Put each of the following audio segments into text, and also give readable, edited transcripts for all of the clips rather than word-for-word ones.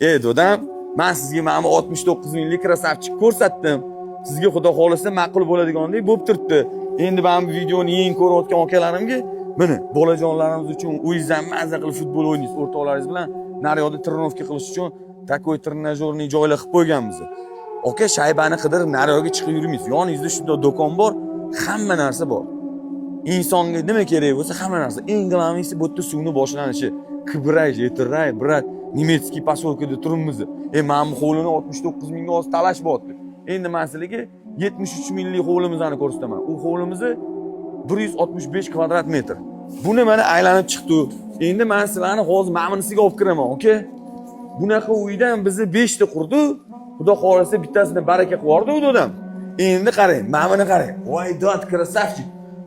Dodam, men sizga mana bu 69 minglik krasavchik ko'rsatdim. Sizga xudo xolisa ma'qul bo'ladigandek bo'lib turibdi. Endi men bu videoni eng ko'rayotgan akalarimga, mana bolajonlarimiz uchun uyingizdan mazza qilib futbol o'ynaysiz o'rtoqlaringiz bilan, naryoqda trenirovka qilish uchun takoy trenajyorni joylar qilib qo'yganmiz. Aka, shaybani qidirib naryoqga chiqib yurmaysiz. Yoningizda shunday do'kon bor, hamma narsa bor. Insonga nima kerak bo'lsa hamma narsa. Eng g'alamisi bu yerda suvni boshlanishi. Kibray, yetiray, brat, nemetskiy posolkada turibmiz. Men bu hovlini 69 mingga o'zi talash bo'pti. Endi men sizlarga 73 minglik hovlimizni ko'rsataman. U hovlimizni 165 kvadrat metr. Buni mana aylanib chiqdi. Endi men sizlarni hozir ma'minisiga olib kiraman, aka. Bunaqa uydan bizni 5 ta qurdi. Xudo xolasa bittasini baraka qilib yubordi o'dam. Endi qarang, ma'mini qarang. Voy dod krasavchik.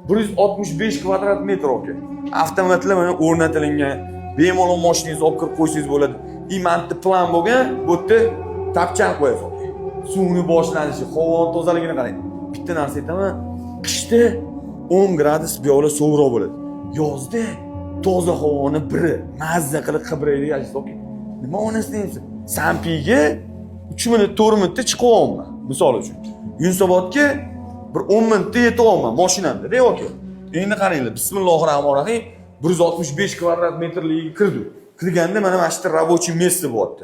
165 kvadrat metr aka. Avtomatlar mana o'rnatilgan. Bemalol mashinangizni olib kirib qo'ysangiz bo'ladi. Imantni plan bo'lgan, bu yerda tapchan qo'yasiz. Suvni boshlanishi, havoni tozaligini qarang. Bitta narsa aytaman, qishda 10 gradus buyoqda sovuqroq bo'ladi. Yozda toza havoni biri mazza qilib qibraydi yashaysiz. Nima onasi deysiz? Sampiga 3 minut, 4 minutda chiqib olman, misol uchun. Yunusobodga bir 10 minutda yetib olman mashinamda, dey aka. Endi qaranglar, bismillahirrohmanirrohim. 165 kvadrat metrligiga kirdi. Kirganda mana shu yerda рабочий место bo'lyapti.